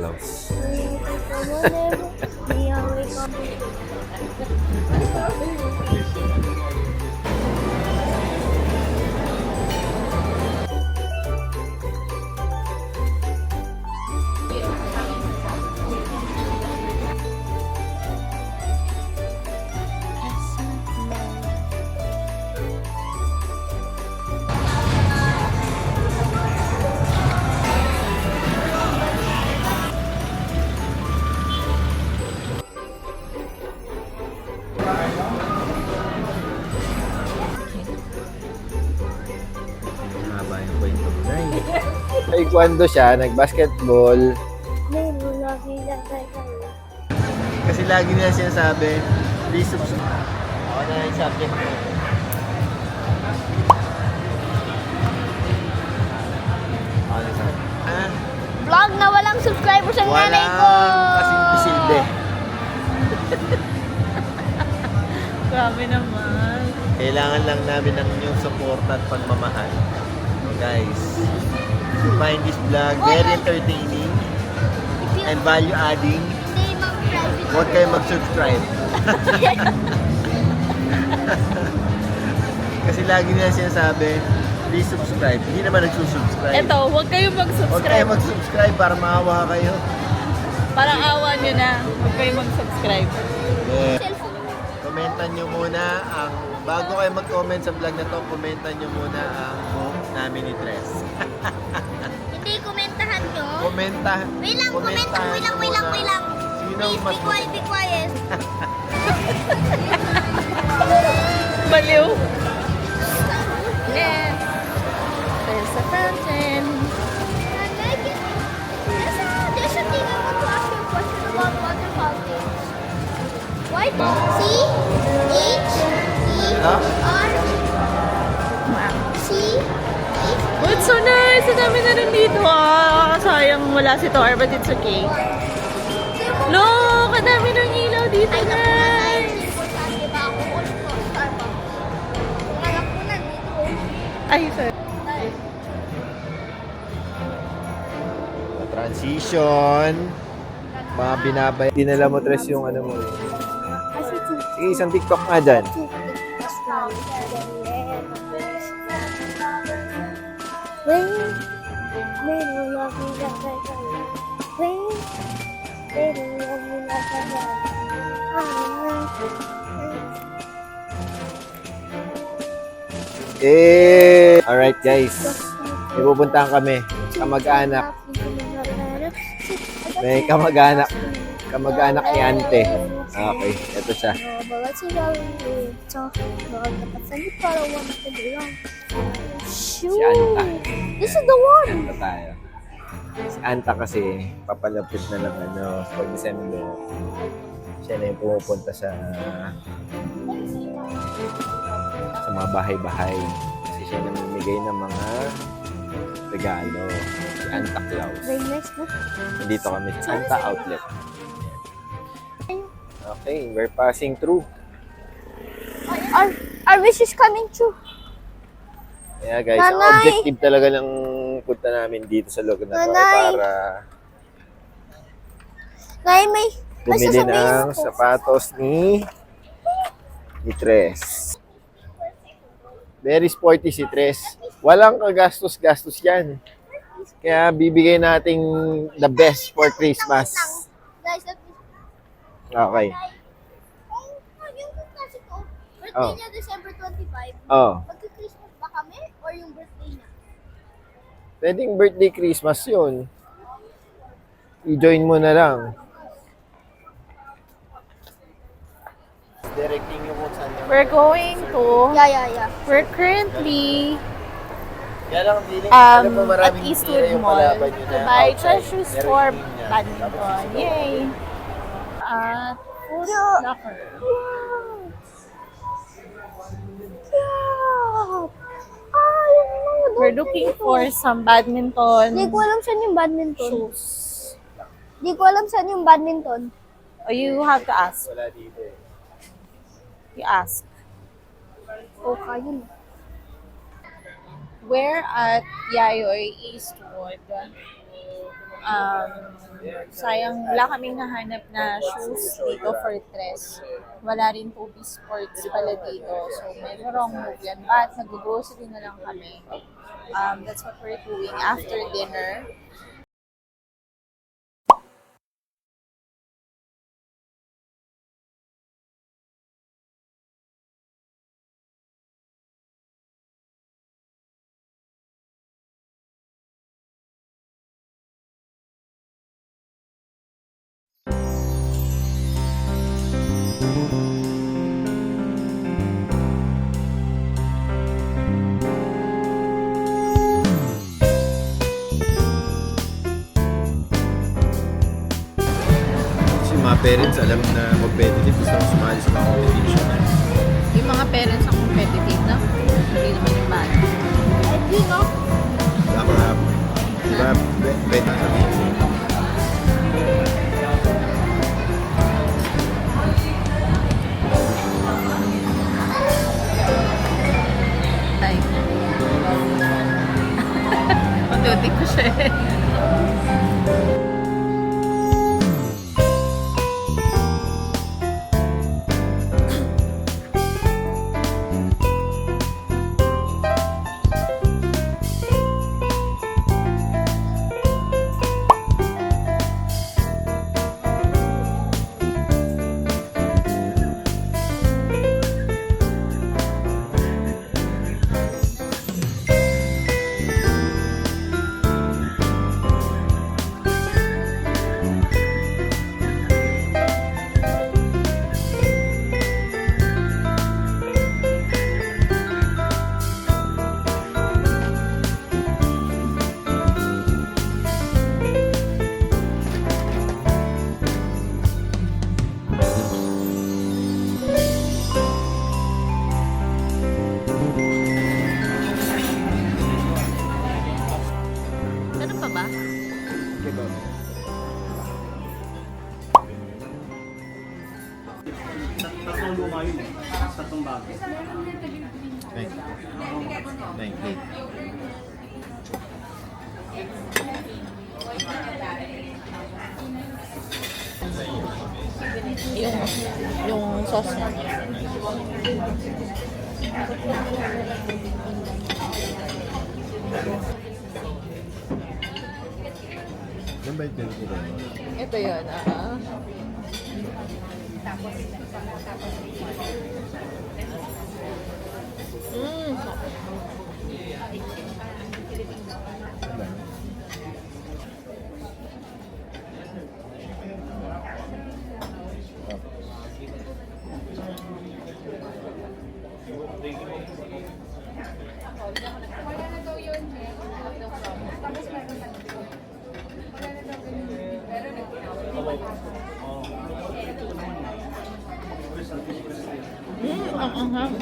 Claus. Haba yung kwento mo. Taekwondo siya, nag-basketball. Kasi lagi nila sinasabi, please subscribe. Ako na yung subject ko. Ako na yung subject. Vlog na walang subscribers ang nanay ko. Walang kasing pisilde. Grabe naman. Kailangan lang namin ng inyong support at pagmamahal. So guys, you find this vlog very entertaining and value-adding. Hindi mag-private. Huwag kayo mag-subscribe. Kasi lagi nila sinasabi, please subscribe. Hindi naman nagsusubscribe. Eto, huwag kayong Huwag kayo mag-subscribe. mag-subscribe para maawa kayo. Parang awa nyo na. Huwag kayong mag-subscribe. Komentan nyo muna ang, bago kayo mag-comment sa vlog na to, komentan nyo muna ang home namin ni Tres. Hindi komentahan nyo. Komenta. Wait lang, komentahan wait lang, nyo wait lang, muna. wait lang. Sino Please, mas be quiet, be quiet. Baliw. Yes. There's a fountain. There's a thing I want to ask you a question about water fountains. Why do C-H-E-R-C-H? Oh, it's so nice. Ang dami na rin dito. Sayang wala si Tor, but it's okay. Look! Ang dami ng ilaw dito, guys. Ay, sorry. transition. Mga binabay. Dinala mo, Tres, yung ano mo. Sige, isang TikTok nga dyan. Alright, guys. May pupuntahan kami. Kamag-anak. May kamag-anak. Kamag-anak ni Ante. Okay, ito siya. Si Anta. This is the one. Anta tayo. Si Anta kasi papalapit na lang pag December. Siya na yung pumupunta sa mga bahay-bahay. Kasi siya namimigay ng mga regalo. Si Anta Claus. Very nice, no? Nandito kami sa Anta Outlet. Okay, we're passing through. Our wish is coming true. Kaya guys, ang Nanay! objective talaga ng punta namin dito sa lugar na to ay Nanay! para Nay, may bumili sasabihin ng ako. sapatos ni Tres. Very sporty si Tres. Walang kagastos-gastos yan. Kaya bibigay nating the best for Christmas. Guys, let me... Okay. Yung kasi ko, birthday Oh. niya December 25. Oh. Magka-Christmas ba kami? Or yung birthday niya? Pwedeng birthday Christmas yun. I-join mo na lang. Directing nyo kung saan yung... We're going to, Yeah. we're currently Kaya lang, alam mo, at maraming Eastwood tira yung Mall palaban nyo to na buy outside. treasures Meron for yung ganyan. badminton. Yay! At Foot Locker. We're looking for some badminton Hindi ko alam saan yung badminton. shoes. Hindi ko alam saan yung badminton. Oh, you have to ask. Wala dito eh. You ask. O, kayo. We're at Yayoy Eastwood. Sayang, wala kaming nahanap na shoes dito for tres. Wala rin po sports pala dito. So, medyo wrong move yan. But, nag-grocery na lang kami. That's what we're doing after dinner. Kasi mga parents alam na competitive, gusto kong sumali sa mga competition. Yung mga parents ang competitive, no? Hindi naman yung bata. Hindi, no? Baka, di ba, beta sa Like, pagduti ko siya eh. Ganun pa ba? Tatlong luma yun eh. Tatlong bago. Nine, eight. Yung sauce niya. Yan ba yung tinuturo mo? Ito yun, Ano? Ang anghang.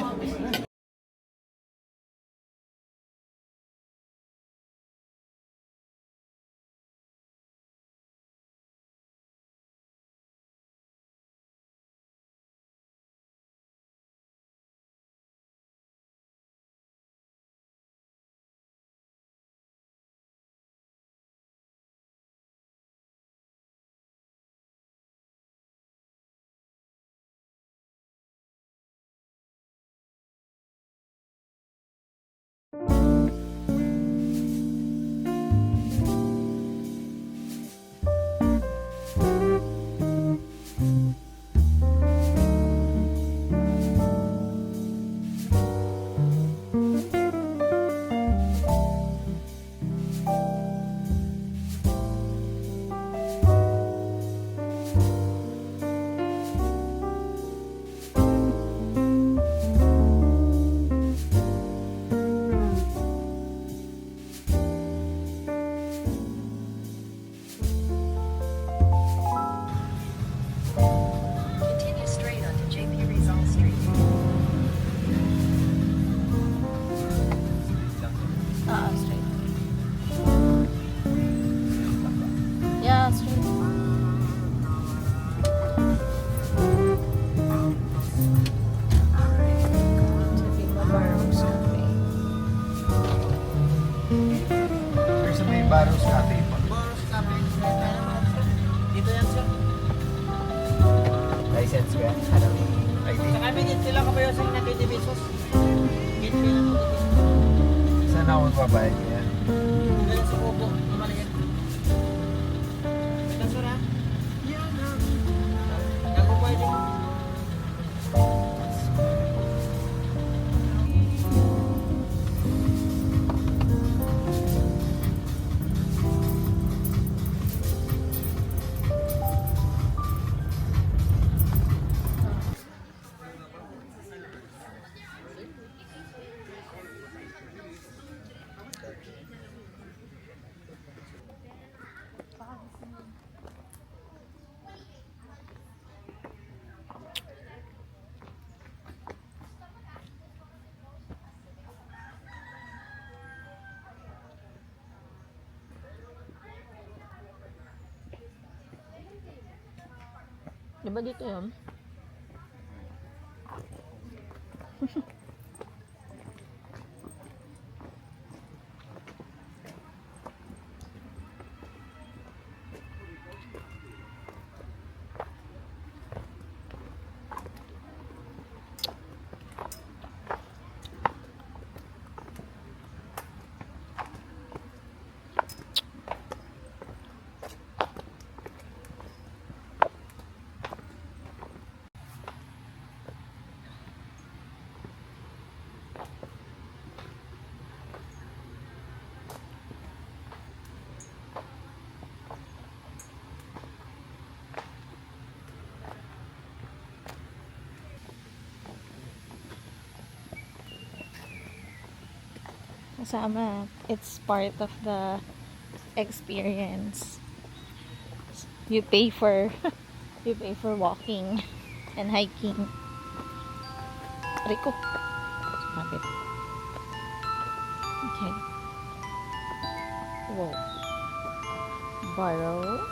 Continue straight onto JP Rizal Street. Straight. Yeah, straight. Sabi mo, Barrows Cafe. There's a may Barrows Cafe pa. Barrows Cafe. gets ka? Ano? ID? Nakabigit sila kabayo sa inyo 20 pesos. Saan ako magbabayad niya? Dala sa kubo. Maliit. Kaso na? Ako pwede. Di ba dito yun? Kasama, it's part of the experience. You pay for you pay for walking and hiking. Rico. Kapit. Okay. Whoa. Borrow.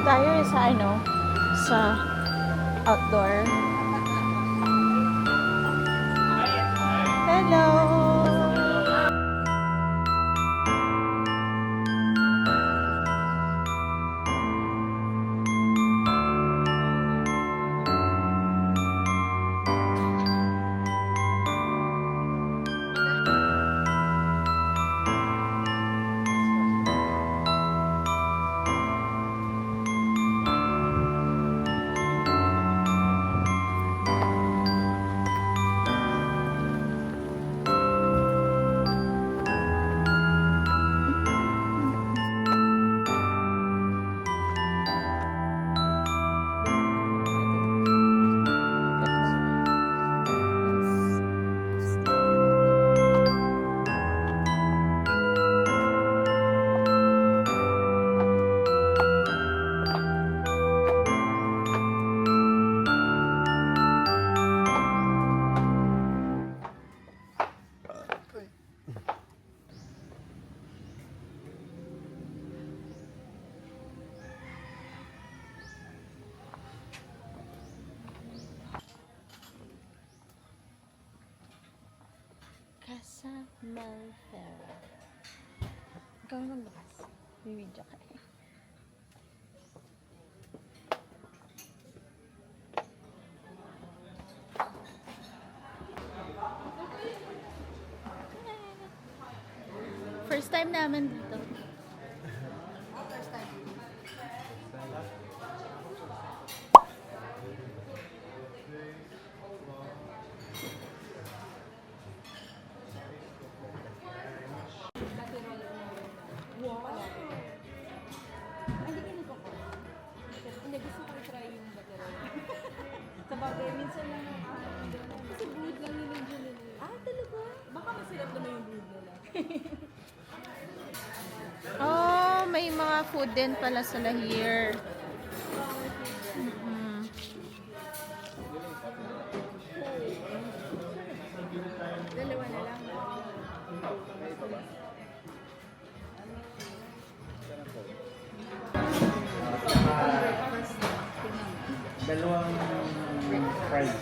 Tayo sa ano, sa outdoor. Hello! Casa Malfera. Ikaw naman bukas. Bibidyo ka eh. First time namin dito. Hindi, gusto ko i-try yung battery. Sa bagay, minsan lang kasi brood lang yun yung talaga? Baka masarap naman yung brood nila. food din pala sila here. Mm. Dalawa na lang. Dalawang fries.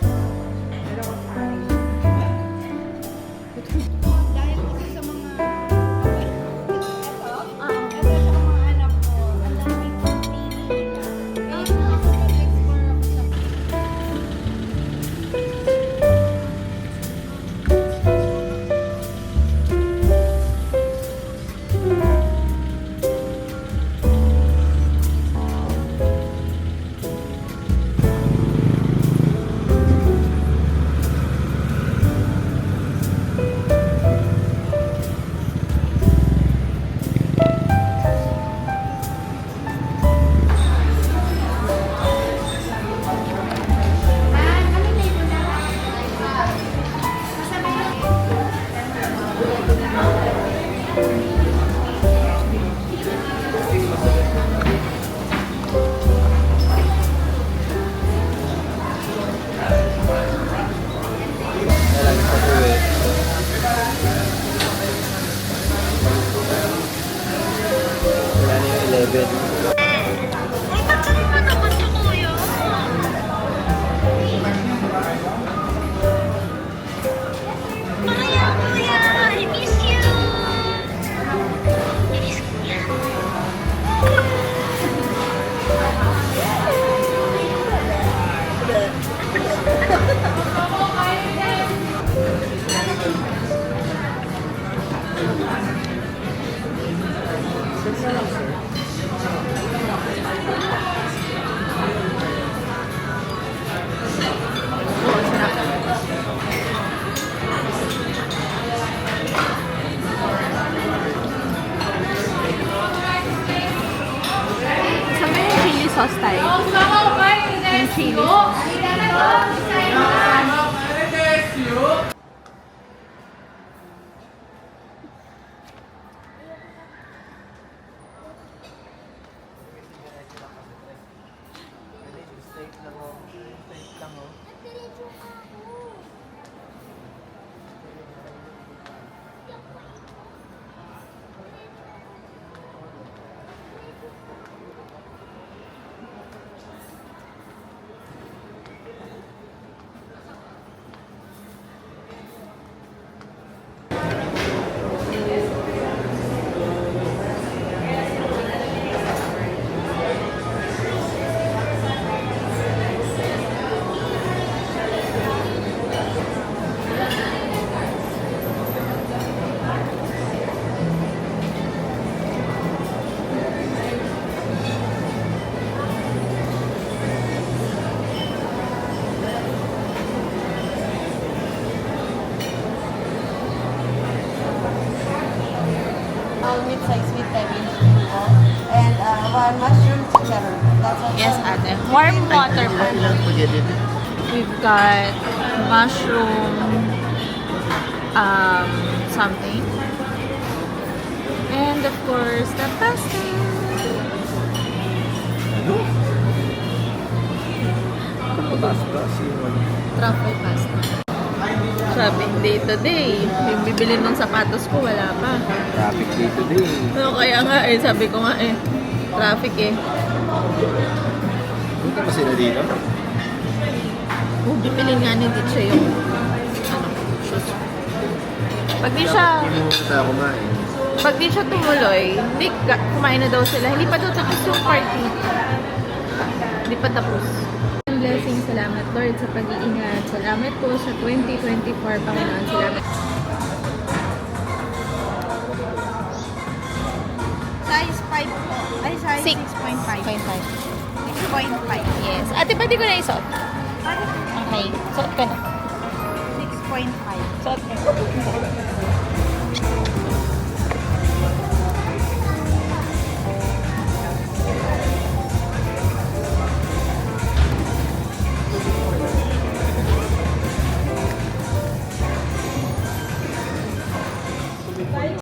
Dahil kasi sa mga ito sa mga anak ko, ang daming pili na. Kaya gusto ko explore ako sa Kailan pa uwi? Wala na yung 11. Saan ba yung chili sauce tayo? Yung chili sauce. Steak lang oh. Steak lang oh. Mid-size with cabbage and one mushroom chicken. That's all. Yes, ate. Warm water po. Ilang spaghetti? We've got mushroom something. And of course, the pasta. Ano? Pasta, simon. Truffle pasta. Shopping day today. Yung bibili ng sapatos ko, wala pa. Traffic day today. No, kaya nga eh, sabi ko nga eh, traffic eh. Punta pa sila dito? Oh, bibili nga ni Ditche yung ano, shoes. Pag di siya, Hindi mo tayo kumain. pag di siya tumuloy, hindi kumain na daw sila. Hindi pa daw tapos yung party. Hindi pa tapos. Blessing, salamat Lord sa pag-iingat. Salamat po sa 2024, Panginoon. Salamat. size 5 po. Ay, size 6.5. 6.5. 6.5. Yes. Ate, pwede ko na isuot? Okay. Suot ka na. 6.5. Suot ka na.